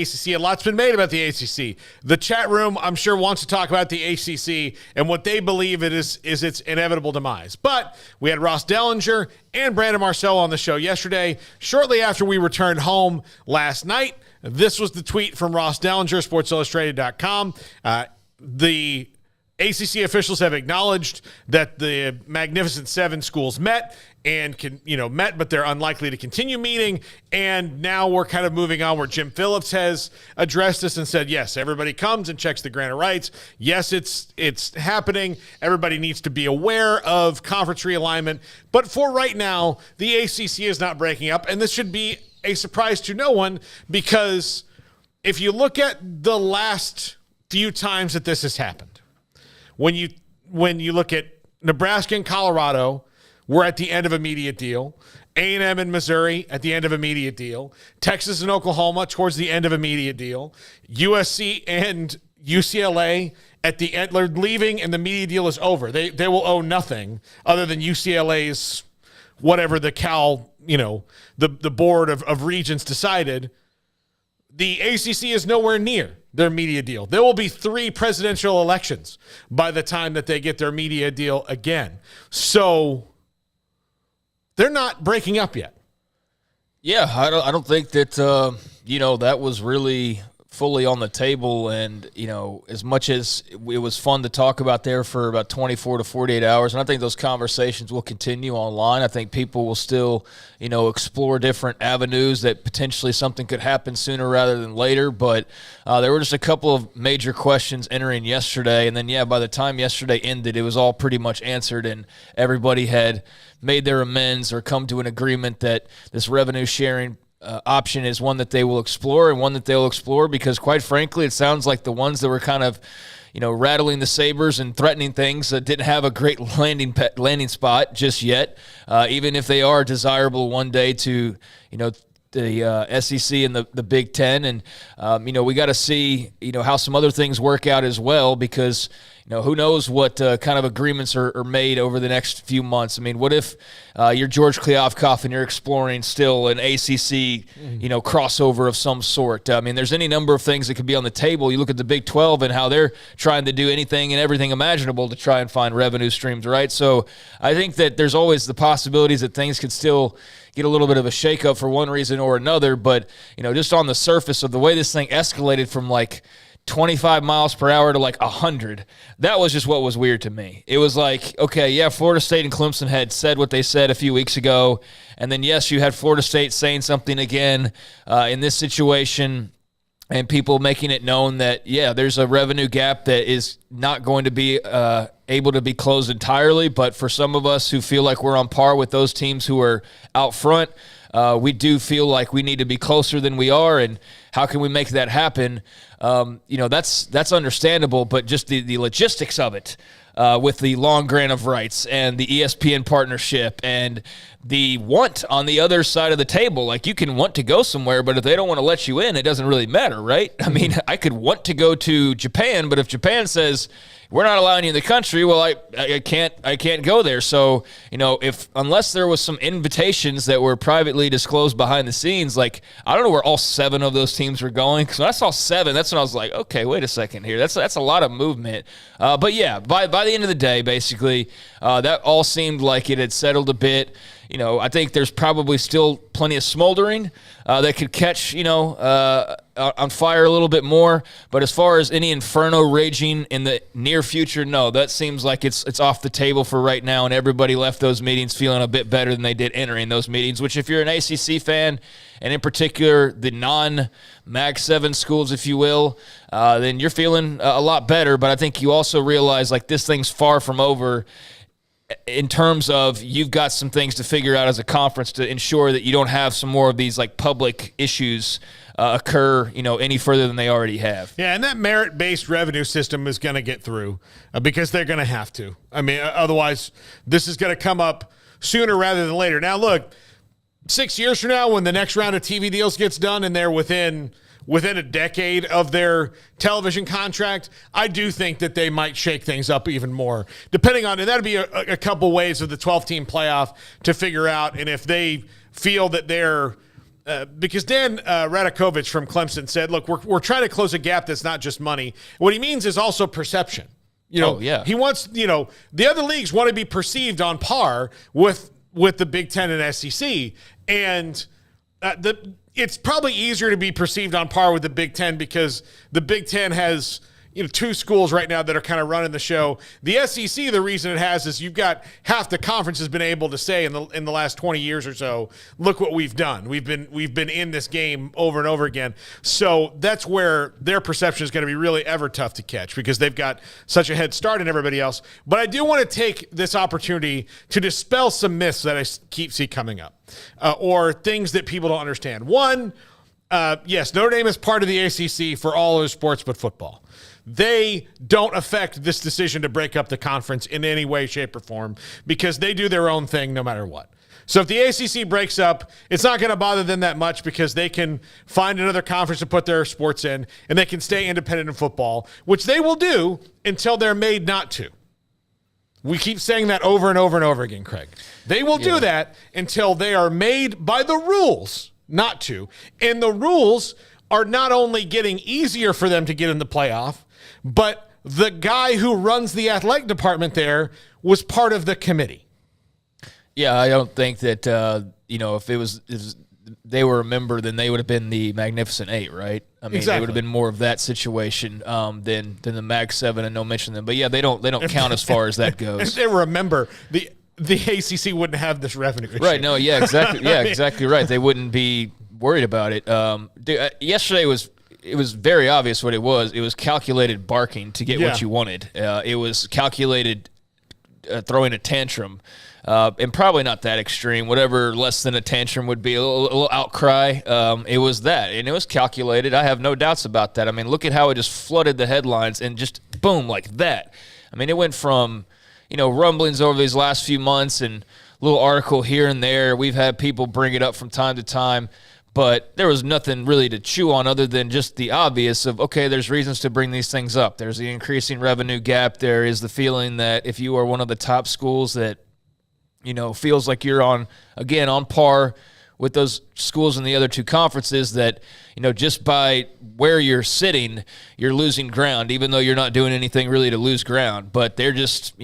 ACC. A lot's been made about the ACC. The chat room, I'm sure, wants to talk about the ACC and what they believe it is its inevitable demise. But we had Ross Dellinger and Brandon Marcel on the show yesterday, shortly after we returned home last night. This was the tweet from Ross Dellinger, SportsIllustrated.com. The ACC officials have acknowledged that the Magnificent Seven schools met, but they're unlikely to continue meeting. And now we're kind of moving on where Jim Phillips has addressed us and said, yes, everybody comes and checks the grant of rights. Yes, it's happening. Everybody needs to be aware of conference realignment. But for right now, the ACC is not breaking up. And this should be a surprise to no one, because if you look at the last few times that this has happened, when you look at Nebraska and Colorado, we're at the end of a media deal. A&M and Missouri at the end of a media deal. Texas and Oklahoma towards the end of a media deal. USC and UCLA at the end, they're leaving and the media deal is over. They will owe nothing other than UCLA's whatever the the board of regents decided. The ACC is nowhere near their media deal. There will be 3 presidential elections by the time that they get their media deal again. So they're not breaking up yet. Yeah, I don't think that that was really fully on the table. And as much as it was fun to talk about there for about 24 to 48 hours, and I think those conversations will continue online. I think people will still explore different avenues that potentially something could happen sooner rather than later. But there were just a couple of major questions entering yesterday, and then by the time yesterday ended, it was all pretty much answered, and everybody had made their amends or come to an agreement that this revenue sharing option is one that they will explore, and one that they'll explore because, quite frankly, it sounds like the ones that were kind of, rattling the sabers and threatening things didn't have a great landing spot just yet, even if they are desirable one day to, the SEC and the Big Ten. And, we got to see, how some other things work out as well, because who knows what kind of agreements are made over the next few months. I mean, what if you're George Kliavkoff and you're exploring still an ACC, crossover of some sort? I mean, there's any number of things that could be on the table. You look at the Big 12 and how they're trying to do anything and everything imaginable to try and find revenue streams, right? So I think that there's always the possibilities that things could still get a little bit of a shakeup for one reason or another. But, just on the surface of the way this thing escalated from 25 miles per hour to 100. That was just what was weird to me. It was Florida State and Clemson had said what they said a few weeks ago. And then, yes, you had Florida State saying something again in this situation, and people making it known that, there's a revenue gap that is not going to be able to be closed entirely. But for some of us who feel like we're on par with those teams who are out front, we do feel like we need to be closer than we are. And how can we make that happen? That's understandable, but just the logistics of it with the long grant of rights and the ESPN partnership and the want on the other side of the table. You can want to go somewhere, but if they don't want to let you in, it doesn't really matter, right? I mean, I could want to go to Japan, but if Japan says, we're not allowing you in the country, well, I can't go there. So, unless there was some invitations that were privately disclosed behind the scenes, I don't know where all 7 of those teams were going. Because when I saw 7, that's when I was like, okay, wait a second here. That's a lot of movement. But by the end of the day, basically, that all seemed like it had settled a bit. I think there's probably still plenty of smoldering that could catch, on fire a little bit more. But as far as any inferno raging in the near future, no, that seems like it's off the table for right now. And everybody left those meetings feeling a bit better than they did entering those meetings, which if you're an ACC fan, and in particular the non-Mag 7 schools, if you will, then you're feeling a lot better. But I think you also realize this thing's far from over, in terms of you've got some things to figure out as a conference to ensure that you don't have some more of these public issues occur, any further than they already have. Yeah, and that merit-based revenue system is going to get through because they're going to have to. I mean, otherwise this is going to come up sooner rather than later. Now, look, 6 years from now when the next round of TV deals gets done and they're within a decade of their television contract, I do think that they might shake things up even more, depending on, and that'd be a couple ways of the 12-team playoff to figure out, and if they feel that they're because Dan Radakovich from Clemson said, look, we're trying to close a gap that's not just money. What he means is also perception. He wants, the other leagues want to be perceived on par with the Big Ten and SEC. And it's probably easier to be perceived on par with the Big Ten because the Big Ten has two schools right now that are kind of running the show. The SEC, the reason it has is you've got half the conference has been able to say in the last 20 years or so, look what we've done. We've been in this game over and over again. So that's where their perception is going to be really ever tough to catch because they've got such a head start in everybody else. But I do want to take this opportunity to dispel some myths that I see coming up or things that people don't understand. One, yes, Notre Dame is part of the ACC for all other sports but football. They don't affect this decision to break up the conference in any way, shape, or form because they do their own thing no matter what. So if the ACC breaks up, it's not going to bother them that much because they can find another conference to put their sports in and they can stay independent in football, which they will do until they're made not to. We keep saying that over and over and over again, Craig. They will do that until they are made by the rules not to. And the rules are not only getting easier for them to get in the playoff, but the guy who runs the athletic department there was part of the committee. Yeah, I don't think that, if they were a member, then they would have been the Magnificent Eight, right? I mean, exactly. They would have been more of that situation than the Mag 7 and no mention them. But yeah, they don't count as far as that goes. If they were a member, the ACC wouldn't have this revenue issue. Right, no, yeah, exactly. Yeah, exactly right. They wouldn't be worried about it. Yesterday it was very obvious what it was. It was calculated barking to get what you wanted. It was calculated throwing a tantrum, and probably not that extreme. Whatever less than a tantrum would be, a little outcry. It was that, and it was calculated. I have no doubts about that. I mean, look at how it just flooded the headlines and just boom like that. I mean, it went from rumblings over these last few months and a little article here and there. We've had people bring it up from time to time. But there was nothing really to chew on other than just the obvious of, okay, there's reasons to bring these things up. There's the increasing revenue gap. There is the feeling that if you are one of the top schools that, feels like you're on par with those schools in the other two conferences that, just by where you're sitting, you're losing ground, even though you're not doing anything really to lose ground. But they're just,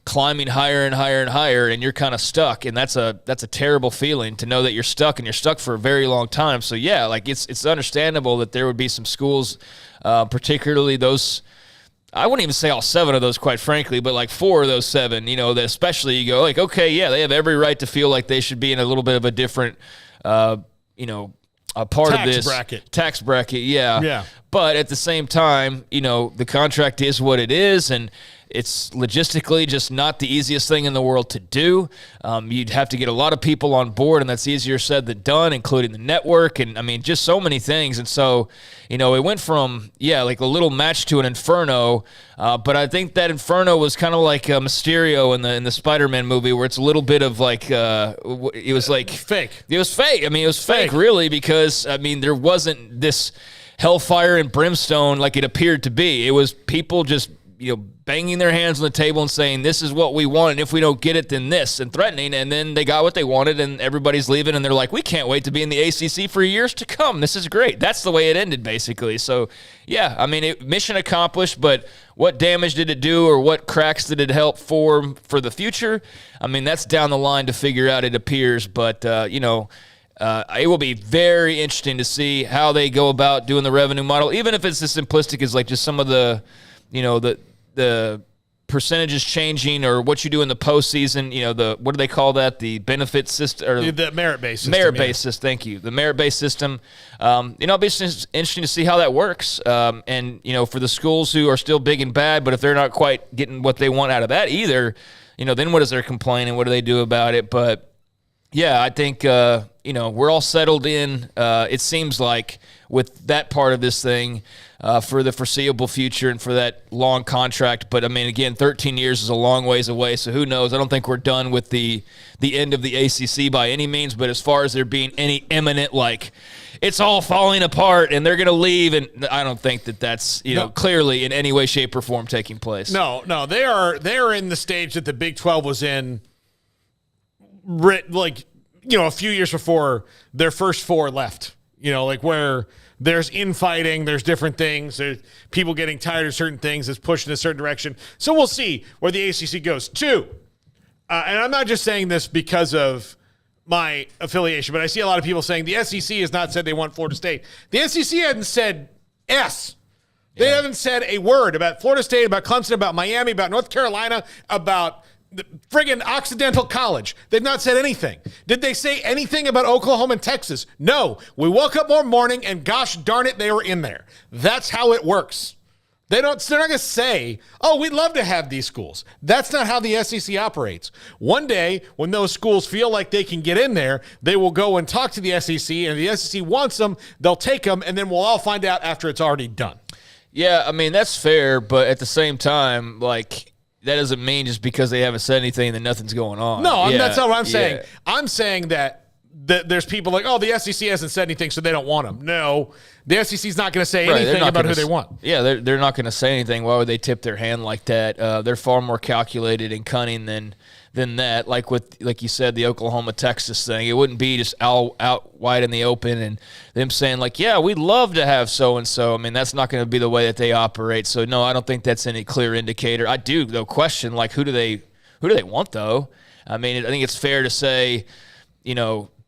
climbing higher and higher and higher, and you're kind of stuck, and that's a terrible feeling to know that you're stuck, and you're stuck for a very long time. So yeah, like it's understandable that there would be some schools, particularly those. I wouldn't even say all 7 of those, quite frankly, but like 4 of those 7, that especially you go like, okay, yeah, they have every right to feel like they should be in a little bit of a different, a part of this tax bracket, yeah. But at the same time, the contract is what it is, and it's logistically just not the easiest thing in the world to do. You'd have to get a lot of people on board, and that's easier said than done, including the network, and I mean, just so many things. And so, it went from, like a little match to an inferno, but I think that inferno was kind of like Mysterio in the Spider-Man movie, where it's a little bit of like, it was like fake. It was fake. I mean, it was fake really, because, I mean, there wasn't this hellfire and brimstone like it appeared to be. It was people just, banging their hands on the table and saying, this is what we want, and if we don't get it, then this, and threatening, and then they got what they wanted, and everybody's leaving, and they're like, we can't wait to be in the ACC for years to come. This is great. That's the way it ended, basically. So, yeah, I mean, mission accomplished, but what damage did it do, or what cracks did it help form for the future? I mean, that's down the line to figure out, it appears, but, it will be very interesting to see how they go about doing the revenue model, even if it's as simplistic as like just some of the, the percentages changing, or what you do in the postseason. What do they call that? The benefit system, or the merit-based system. Merit-based system. Thank you. The merit-based system. It'll be interesting to see how that works. And for the schools who are still big and bad, but if they're not quite getting what they want out of that either, then what is their complaint and what do they do about it? But yeah, I think we're all settled in. It seems like with that part of this thing. For the foreseeable future and for that long contract. But, I mean, again, 13 years is a long ways away, so who knows? I don't think we're done with the end of the ACC by any means, but as far as there being any imminent, like, it's all falling apart and they're going to leave, and I don't think that's, clearly in any way, shape, or form taking place. No, they are in the stage that the Big 12 was in, like, a few years before their first 4 left, like where there's infighting, there's different things, there's people getting tired of certain things, it's pushed in a certain direction. So we'll see where the ACC goes. 2, and I'm not just saying this because of my affiliation, but I see a lot of people saying the SEC has not said they want Florida State. The SEC hasn't said S. They haven't said a word about Florida State, about Clemson, about Miami, about North Carolina, about the friggin' Occidental College. They've not said anything. Did they say anything about Oklahoma and Texas? No. We woke up one morning and gosh darn it, they were in there. That's how it works. They're not going to say, oh, we'd love to have these schools. That's not how the SEC operates. One day, when those schools feel like they can get in there, they will go and talk to the SEC, and if the SEC wants them, they'll take them, and then we'll all find out after it's already done. Yeah, I mean, that's fair, but at the same time, like, that doesn't mean just because they haven't said anything that nothing's going on. No, that's not what I'm saying. Yeah. I'm saying that there's people like, oh, the SEC hasn't said anything, so they don't want them. No, the SEC's not going to say anything about who they want. Yeah, they're not going to say anything. Why would they tip their hand like that? They're far more calculated and cunning than that. Like you said, the Oklahoma-Texas thing, it wouldn't be just out wide in the open and them saying like, yeah, we'd love to have so-and-so. I mean, that's not going to be the way that they operate. So, no, I don't think that's any clear indicator. I do, though, question, like, who do they want, though? I mean, I think it's fair to say,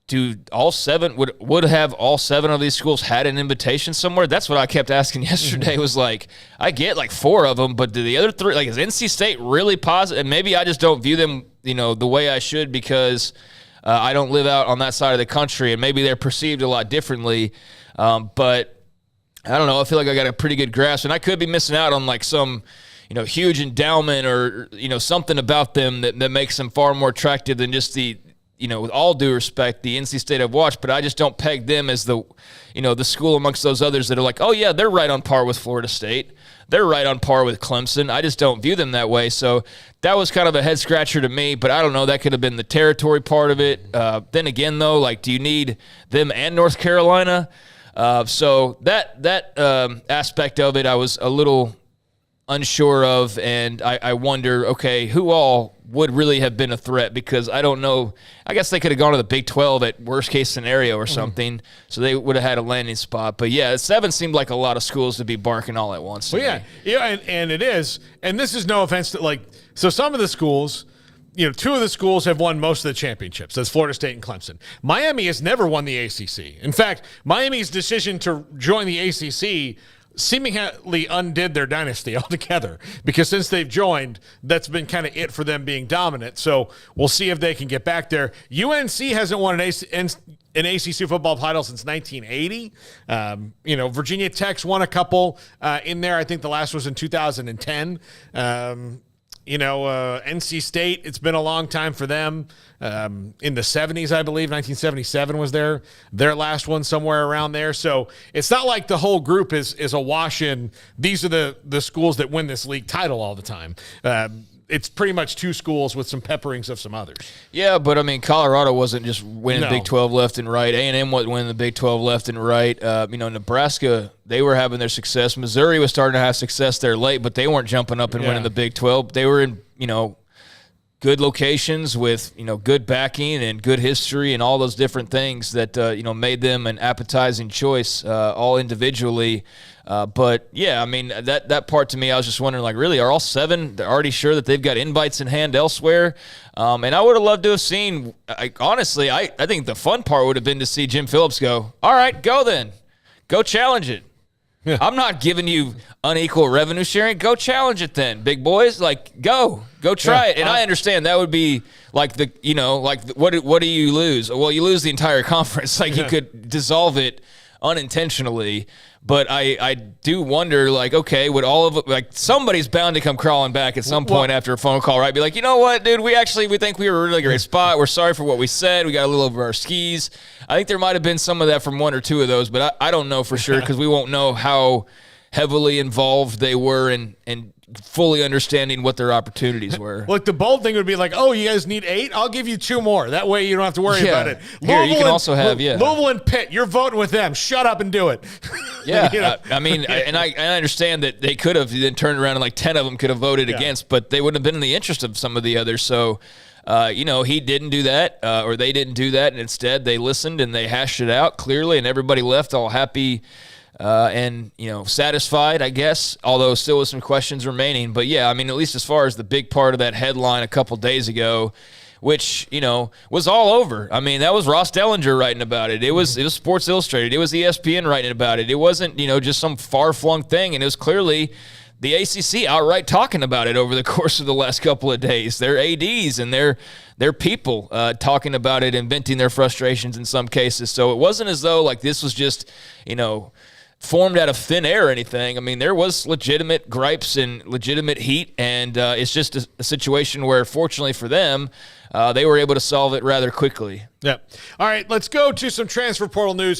do all 7 would have all 7 of these schools had an invitation somewhere? That's what I kept asking yesterday. Was like, I get like 4 of them, but do the other 3, like, is NC State really positive? And maybe I just don't view them, the way I should because I don't live out on that side of the country, and maybe they're perceived a lot differently. But I don't know. I feel like I got a pretty good grasp, and I could be missing out on like some huge endowment or something about them that makes them far more attractive than just the. With all due respect, the NC State I've watched, but I just don't peg them as the school amongst those others that are like, oh, yeah, they're right on par with Florida State. They're right on par with Clemson. I just don't view them that way. So that was kind of a head-scratcher to me, but I don't know. That could have been the territory part of it. Then again, though, like, do you need them and North Carolina? So that aspect of it I was a little unsure of, and I wonder, okay, who all would really have been a threat, because I don't know. I guess they could have gone to the Big 12 at worst-case scenario or something, so they would have had a landing spot. But, yeah, 7 seemed like a lot of schools to be barking all at once. Well, and it is. And this is no offense to, like, so some of the schools, 2 of the schools have won most of the championships. That's Florida State and Clemson. Miami has never won the ACC. In fact, Miami's decision to join the ACC seemingly undid their dynasty altogether, because since they've joined, that's been kind of it for them being dominant. So we'll see if they can get back there. UNC hasn't won an ACC football title since 1980. Virginia Tech's won a couple in there. I think the last was in 2010. NC State, it's been a long time for them. In the 70s, I believe, 1977 was their last one, somewhere around there. So it's not like the whole group is awash in these are the schools that win this league title all the time. It's pretty much 2 schools with some pepperings of some others. Yeah, but, I mean, Colorado wasn't just winning Big 12 left and right. A&M wasn't winning the Big 12 left and right. Nebraska, they were having their success. Missouri was starting to have success there late, but they weren't jumping up and winning the Big 12. They were in, good locations with, good backing and good history and all those different things that, made them an appetizing choice all individually. But, yeah, I mean, that part to me, I was just wondering, like, really, are all 7 they're already sure that they've got invites in hand elsewhere? And I would have loved to have seen, honestly, I think the fun part would have been to see Jim Phillips go, all right, go then. Go challenge it. Yeah. I'm not giving you unequal revenue sharing. Go challenge it then, big boys. Like, go try it. And I understand that would be like what do you lose? Well, you lose the entire conference. Like, you could dissolve it unintentionally. But I do wonder, like, okay, would all of it, like, somebody's bound to come crawling back at some point after a phone call, right? Be like, you know what, dude, we think we were a really great spot. We're sorry for what we said. We got a little over our skis. I think there might have been some of that from 1 or 2 of those, but I don't know for sure, because we won't know how heavily involved they were in fully understanding what their opportunities were. Look, the bold thing would be like, oh, you guys need 8? I'll give you 2 more. That way you don't have to worry about it. Here, you can also have, Louisville and Pitt, you're voting with them. Shut up and do it. Yeah, I mean, and I understand that they could have then turned around and like 10 of them could have voted against, but they wouldn't have been in the interest of some of the others. So he didn't do that, or they didn't do that, and instead they listened and they hashed it out clearly, and everybody left all happy and satisfied, I guess, although still with some questions remaining. But yeah, I mean, at least as far as the big part of that headline a couple days ago, which, was all over. I mean, that was Ross Dellinger writing about it. It was Sports Illustrated. It was ESPN writing about it. It wasn't, just some far-flung thing, and it was clearly the ACC outright talking about it over the course of the last couple of days. Their ADs and their people talking about it and venting their frustrations in some cases. So it wasn't as though, like, this was just, formed out of thin air or anything. I mean, there was legitimate gripes and legitimate heat, and it's just a situation where, fortunately for them, they were able to solve it rather quickly. Yeah. All right, let's go to some transfer portal news.